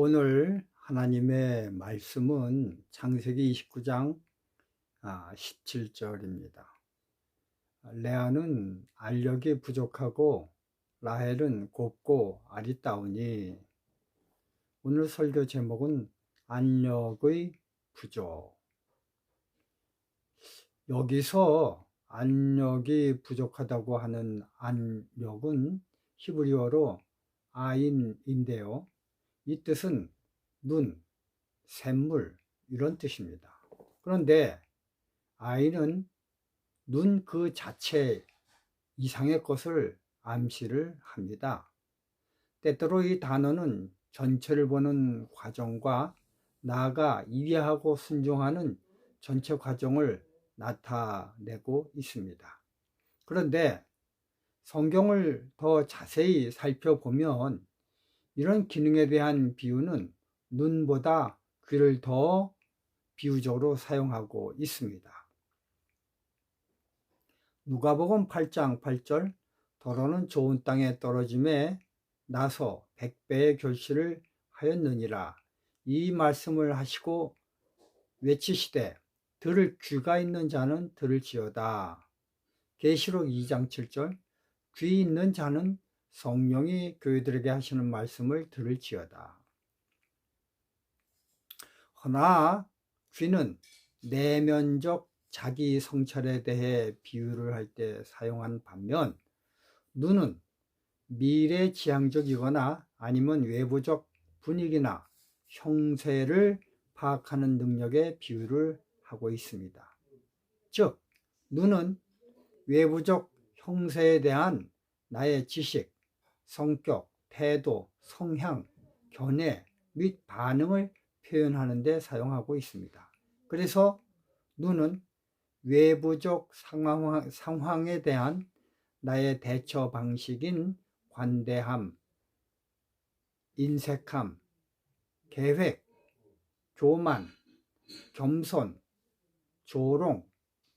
오늘 하나님의 말씀은 창세기 29장 17절입니다. 레아는 알력이 부족하고 라헬은 곱고 아리따우니. 오늘 설교 제목은 안력의 부족. 여기서 안력이 부족하다고 하는 안력은 히브리어로 아인인데요. 이 뜻은 눈, 샘물 이런 뜻입니다. 그런데 아인은 눈 그 자체 이상의 것을 암시를 합니다. 때때로 이 단어는 전체를 보는 과정과 나아가 이해하고 순종하는 전체 과정을 나타내고 있습니다. 그런데 성경을 더 자세히 살펴보면 이런 기능에 대한 비유는 눈보다 귀를 더 비유적으로 사용하고 있습니다. 누가복음 8장 8절 더러는 좋은 땅에 떨어짐에 나서 100배의 결실을 하였느니라. 이 말씀을 하시고 외치시되 들을 귀가 있는 자는 들을지어다. 계시록 2장 7절 귀 있는 자는 성령이 교회들에게 하시는 말씀을 들을지어다. 허나 귀는 내면적 자기 성찰에 대해 비유를 할 때 사용한 반면 눈은 미래지향적이거나 아니면 외부적 분위기나 형세를 파악하는 능력에 비유를 하고 있습니다. 즉, 눈은 외부적 형세에 대한 나의 지식, 성격, 태도, 성향, 견해 및 반응을 표현하는 데 사용하고 있습니다. 그래서 눈은 외부적 상황에 대한 나의 대처 방식인 관대함, 인색함, 계획, 교만, 겸손, 조롱,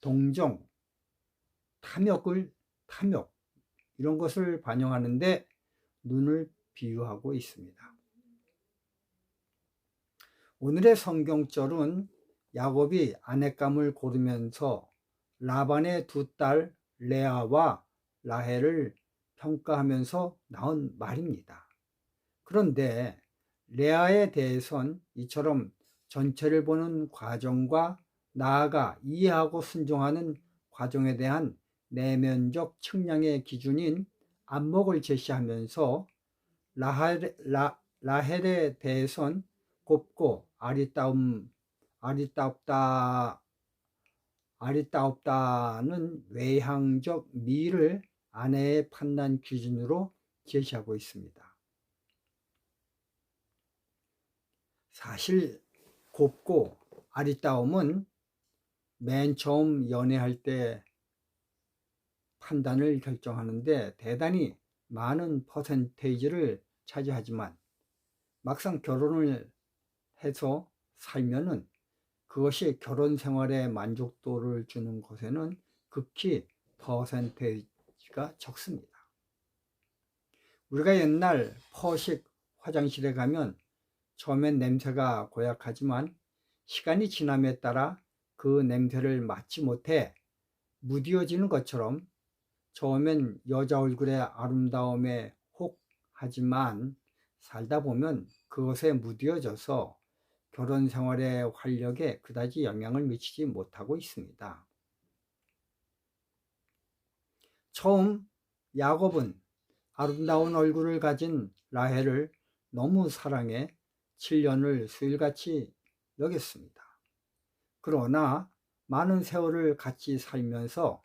동정, 탐욕 이런 것을 반영하는데 눈을 비유하고 있습니다. 오늘의 성경절은 야곱이 아내감을 고르면서 라반의 두 딸 레아와 라헬을 평가하면서 나온 말입니다. 그런데 레아에 대해선 이처럼 전체를 보는 과정과 나아가 이해하고 순종하는 과정에 대한 내면적 측량의 기준인 안목을 제시하면서 라헬에 대해선 곱고 아리따웁다는 외향적 미를 아내의 판단 기준으로 제시하고 있습니다. 사실 곱고 아리따움은 맨 처음 연애할 때 판단을 결정하는데 대단히 많은 퍼센테이지를 차지하지만 막상 결혼을 해서 살면은 그것이 결혼 생활의 만족도를 주는 것에는 극히 퍼센테이지가 적습니다. 우리가 옛날 퍼식 화장실에 가면 처음엔 냄새가 고약하지만 시간이 지남에 따라 그 냄새를 맡지 못해 무디어지는 것처럼 처음엔 여자 얼굴의 아름다움에 혹하지만 살다 보면 그것에 무디어져서 결혼 생활의 활력에 그다지 영향을 미치지 못하고 있습니다. 처음 야곱은 아름다운 얼굴을 가진 라헬을 너무 사랑해 7년을 수일같이 여겼습니다. 그러나 많은 세월을 같이 살면서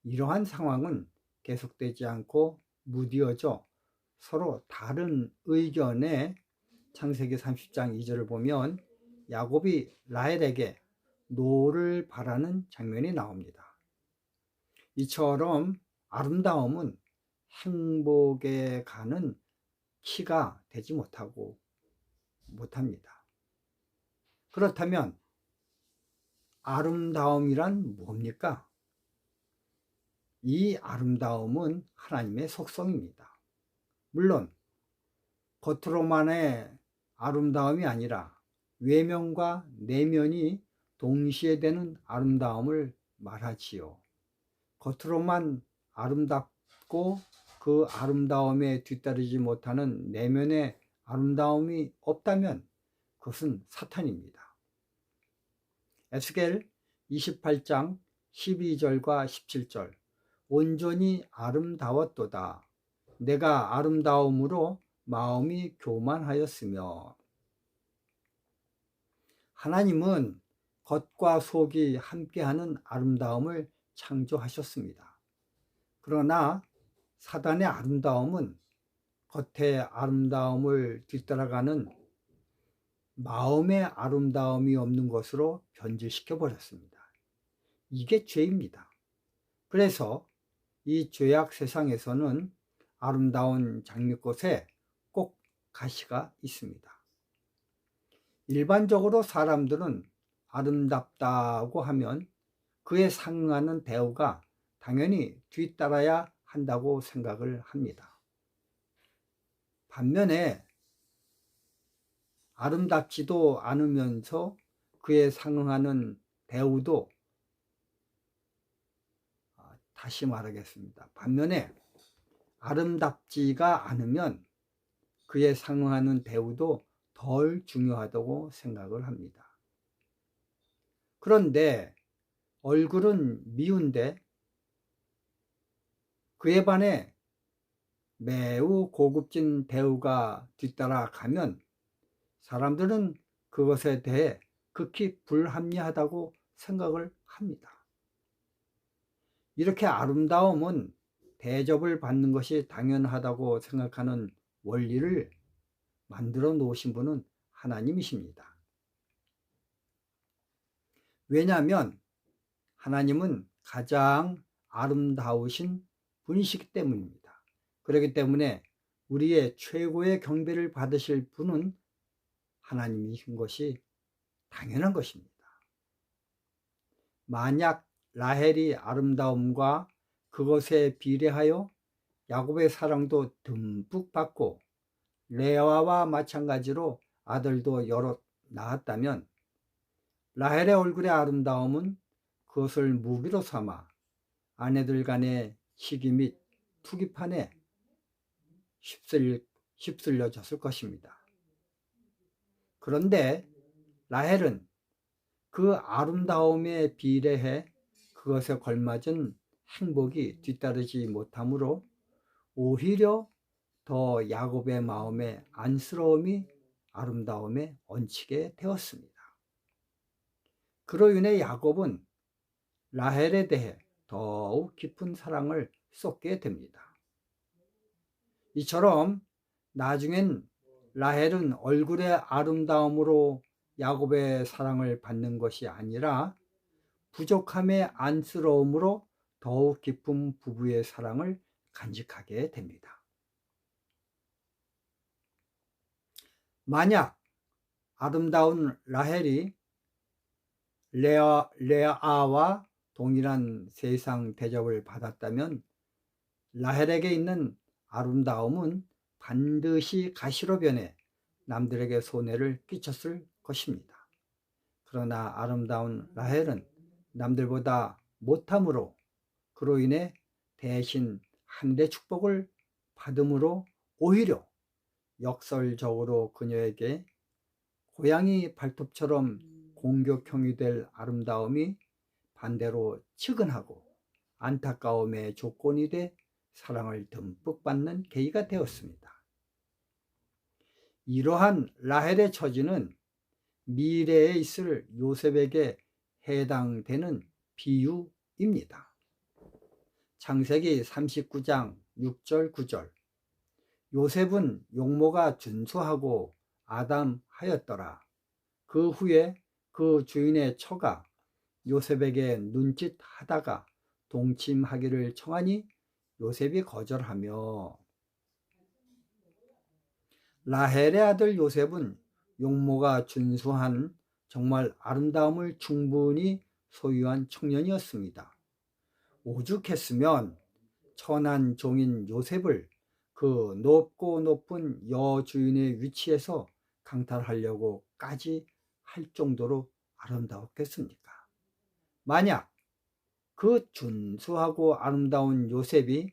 이러한 상황은 계속되지 않고 무디어져 서로 다른 의견에 창세기 30장 2절을 보면 야곱이 라헬에게 노를 바라는 장면이 나옵니다. 이처럼 아름다움은 행복에 가는 키가 되지 못합니다. 그렇다면 아름다움이란 뭡니까? 이 아름다움은 하나님의 속성입니다. 물론 겉으로만의 아름다움이 아니라 외면과 내면이 동시에 되는 아름다움을 말하지요. 겉으로만 아름답고 그 아름다움에 뒤따르지 못하는 내면의 아름다움이 없다면 그것은 사탄입니다. 에스겔 28장 12절과 17절 온전히 아름다웠도다. 내가 아름다움으로 마음이 교만하였으며. 하나님은 겉과 속이 함께하는 아름다움을 창조하셨습니다. 그러나 사단의 아름다움은 겉의 아름다움을 뒤따라가는 마음의 아름다움이 없는 것으로 변질시켜 버렸습니다. 이게 죄입니다. 그래서 이 죄악 세상에서는 아름다운 장미꽃에 꼭 가시가 있습니다. 일반적으로 사람들은 아름답다고 하면 그에 상응하는 대우가 당연히 뒤따라야 한다고 생각을 합니다. 반면에 아름답지도 않으면서 그에 상응하는 대우도, 다시 말하겠습니다. 반면에 아름답지가 않으면 그에 상응하는 대우도 덜 중요하다고 생각을 합니다. 그런데 얼굴은 미운데 그에 반해 매우 고급진 대우가 뒤따라가면 사람들은 그것에 대해 극히 불합리하다고 생각을 합니다. 이렇게 아름다움은 대접을 받는 것이 당연하다고 생각하는 원리를 만들어 놓으신 분은 하나님이십니다. 왜냐하면 하나님은 가장 아름다우신 분이시기 때문입니다. 그렇기 때문에 우리의 최고의 경배를 받으실 분은 하나님이신 것이 당연한 것입니다. 만약 라헬이 아름다움과 그것에 비례하여 야곱의 사랑도 듬뿍 받고 레아와 마찬가지로 아들도 여럿 낳았다면 라헬의 얼굴의 아름다움은 그것을 무기로 삼아 아내들 간의 시기 및 투기판에 휩쓸려졌을 것입니다. 그런데 라헬은 그 아름다움에 비례해 그것에 걸맞은 행복이 뒤따르지 못하므로 오히려 더 야곱의 마음에 안쓰러움이 아름다움에 얹히게 되었습니다. 그로 인해 야곱은 라헬에 대해 더욱 깊은 사랑을 쏟게 됩니다. 이처럼 나중엔 라헬은 얼굴의 아름다움으로 야곱의 사랑을 받는 것이 아니라 부족함의 안쓰러움으로 더욱 깊은 부부의 사랑을 간직하게 됩니다. 만약 아름다운 라헬이 레아와 동일한 세상 대접을 받았다면 라헬에게 있는 아름다움은 반드시 가시로 변해 남들에게 손해를 끼쳤을 것입니다. 그러나 아름다운 라헬은 남들보다 못함으로 그로 인해 대신 하늘의 축복을 받음으로 오히려 역설적으로 그녀에게 고양이 발톱처럼 공격형이 될 아름다움이 반대로 측은하고 안타까움의 조건이 돼 사랑을 듬뿍 받는 계기가 되었습니다. 이러한 라헬의 처지는 미래에 있을 요셉에게 해당되는 비유입니다. 창세기 39장 6절 9절 요셉은 용모가 준수하고 아담하였더라. 그 후에 그 주인의 처가 요셉에게 눈짓하다가 동침하기를 청하니 요셉이 거절하며. 라헬의 아들 요셉은 용모가 준수한 정말 아름다움을 충분히 소유한 청년이었습니다. 오죽했으면 천한 종인 요셉을 그 높고 높은 여주인의 위치에서 강탈하려고까지 할 정도로 아름다웠겠습니까? 만약 그 준수하고 아름다운 요셉이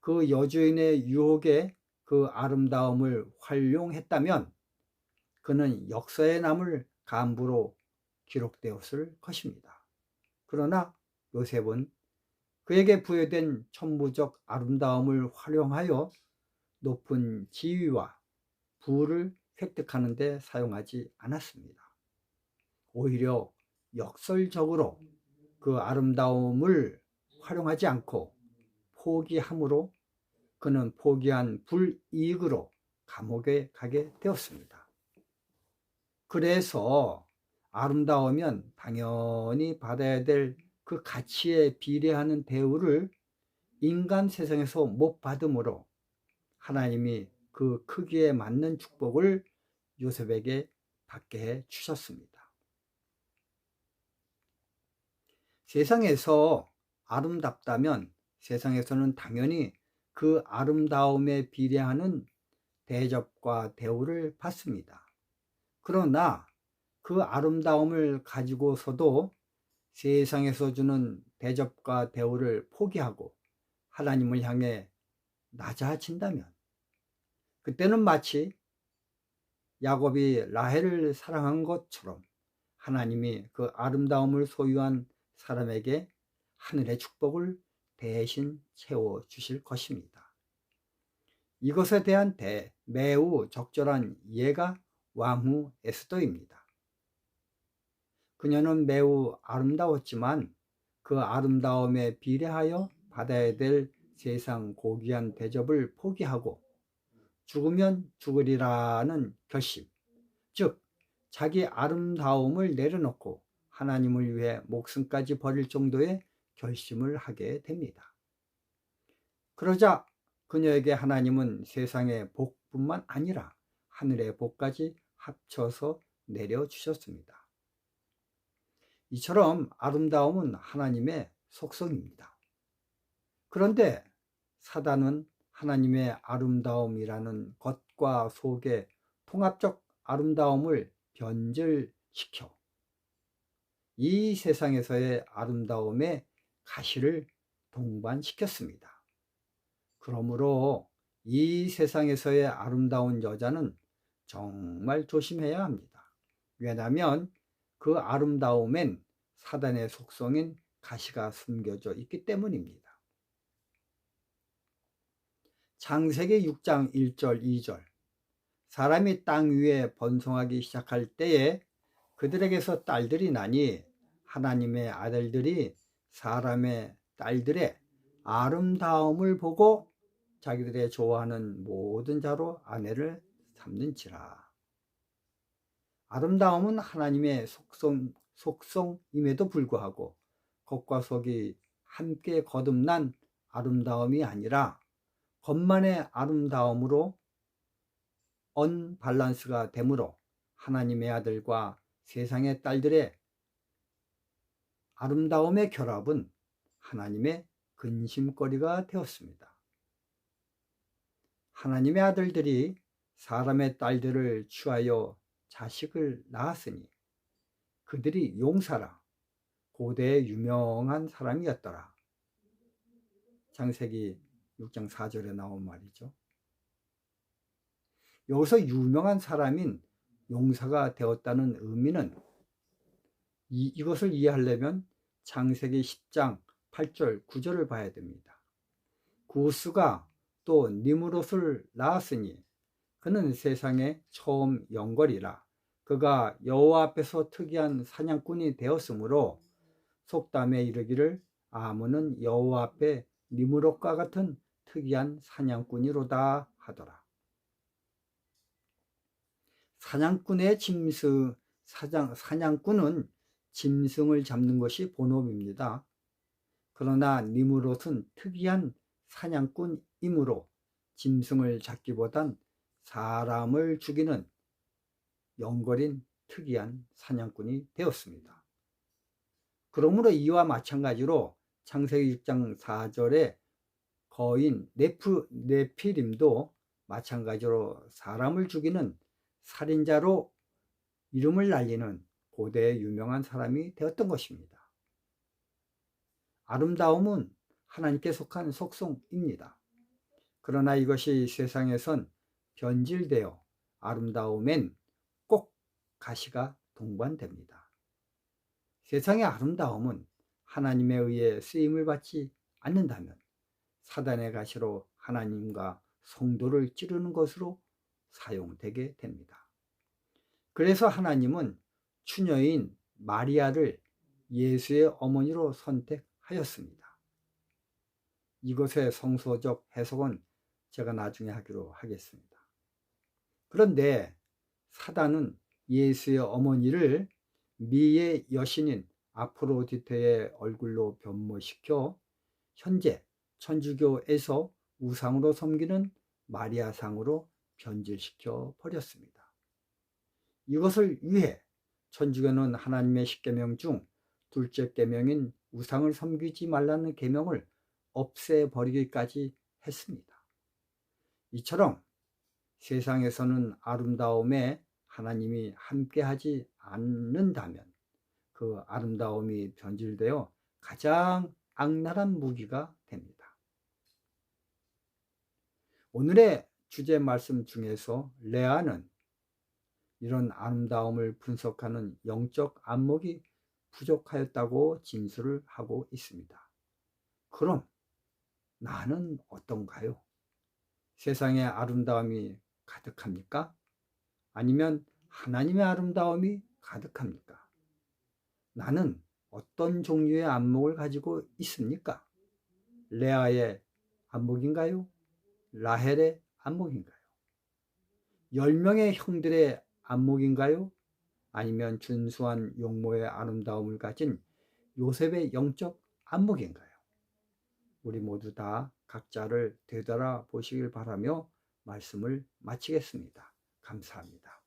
그 여주인의 유혹에 그 아름다움을 활용했다면 그는 역사에 남을 간부로 기록되었을 것입니다. 그러나 요셉은 그에게 부여된 천부적 아름다움을 활용하여 높은 지위와 부를 획득하는 데 사용하지 않았습니다. 오히려 역설적으로 그 아름다움을 활용하지 않고 포기함으로 그는 포기한 불이익으로 감옥에 가게 되었습니다. 그래서 아름다우면 당연히 받아야 될 그 가치에 비례하는 대우를 인간 세상에서 못 받음으로 하나님이 그 크기에 맞는 축복을 요셉에게 받게 해 주셨습니다. 세상에서 아름답다면 세상에서는 당연히 그 아름다움에 비례하는 대접과 대우를 받습니다. 그러나 그 아름다움을 가지고서도 세상에서 주는 대접과 대우를 포기하고 하나님을 향해 낮아진다면 그때는 마치 야곱이 라헬을 사랑한 것처럼 하나님이 그 아름다움을 소유한 사람에게 하늘의 축복을 대신 채워주실 것입니다. 이것에 대한 매우 적절한 예가 왕후 에스더입니다. 그녀는 매우 아름다웠지만 그 아름다움에 비례하여 받아야 될 세상 고귀한 대접을 포기하고 죽으면 죽으리라는 결심, 즉 자기 아름다움을 내려놓고 하나님을 위해 목숨까지 버릴 정도의 결심을 하게 됩니다. 그러자 그녀에게 하나님은 세상의 복뿐만 아니라 하늘의 복까지 합쳐서 내려주셨습니다. 이처럼 아름다움은 하나님의 속성입니다. 그런데 사단은 하나님의 아름다움이라는 겉과 속의 통합적 아름다움을 변질시켜 이 세상에서의 아름다움에 가시를 동반시켰습니다. 그러므로 이 세상에서의 아름다운 여자는 정말 조심해야 합니다. 왜냐하면 그 아름다움엔 사단의 속성인 가시가 숨겨져 있기 때문입니다. 창세기 6장 1절 2절 사람이 땅 위에 번성하기 시작할 때에 그들에게서 딸들이 나니 하나님의 아들들이 사람의 딸들의 아름다움을 보고 자기들의 좋아하는 모든 자로 아내를 삼는지라. 아름다움은 하나님의 속성임에도 불구하고 겉과 속이 함께 거듭난 아름다움이 아니라 겉만의 아름다움으로 언밸런스가 되므로 하나님의 아들과 세상의 딸들의 아름다움의 결합은 하나님의 근심거리가 되었습니다. 하나님의 아들들이 사람의 딸들을 취하여 자식을 낳았으니 그들이 용사라 고대의 유명한 사람이었더라. 창세기 6장 4절에 나온 말이죠. 여기서 유명한 사람인 용사가 되었다는 의미는 이것을 이해하려면 창세기 10장 8절 9절을 봐야 됩니다. 구스가 또 니므롯을 낳았으니 그는 세상의 처음 영걸이라 그가 여호와 앞에서 특이한 사냥꾼이 되었으므로 속담에 이르기를 아문은 여호와 앞에 니므롯과 같은 특이한 사냥꾼이로다 하더라. 사냥꾼은 짐승을 잡는 것이 본업입니다. 그러나 니므롯은 특이한 사냥꾼이므로 짐승을 잡기보단 사람을 죽이는 영걸인 특이한 사냥꾼이 되었습니다. 그러므로 이와 마찬가지로 창세기 6장 4절의 거인 네피림도 마찬가지로 사람을 죽이는 살인자로 이름을 날리는 고대의 유명한 사람이 되었던 것입니다. 아름다움은 하나님께 속한 속성입니다. 그러나 이것이 세상에선 변질되어 아름다움엔 꼭 가시가 동반됩니다. 세상의 아름다움은 하나님에 의해 쓰임을 받지 않는다면 사단의 가시로 하나님과 성도를 찌르는 것으로 사용되게 됩니다. 그래서 하나님은 추녀인 마리아를 예수의 어머니로 선택하였습니다. 이것의 성서적 해석은 제가 나중에 하기로 하겠습니다. 그런데 사단은 예수의 어머니를 미의 여신인 아프로디테의 얼굴로 변모시켜 현재 천주교에서 우상으로 섬기는 마리아상으로 변질시켜 버렸습니다. 이것을 위해 천주교는 하나님의 10계명 중 둘째 계명인 우상을 섬기지 말라는 계명을 없애버리기까지 했습니다. 이처럼 세상에서는 아름다움에 하나님이 함께하지 않는다면 그 아름다움이 변질되어 가장 악랄한 무기가 됩니다. 오늘의 주제 말씀 중에서 레아는 이런 아름다움을 분석하는 영적 안목이 부족하였다고 진술을 하고 있습니다. 그럼 나는 어떤가요? 세상의 아름다움이 가득합니까? 아니면 하나님의 아름다움이 가득합니까? 나는 어떤 종류의 안목을 가지고 있습니까? 레아의 안목인가요? 라헬의 안목인가요? 10명의 형들의 안목인가요? 아니면 준수한 용모의 아름다움을 가진 요셉의 영적 안목인가요? 우리 모두 다 각자를 되돌아 보시길 바라며 말씀을 마치겠습니다. 감사합니다.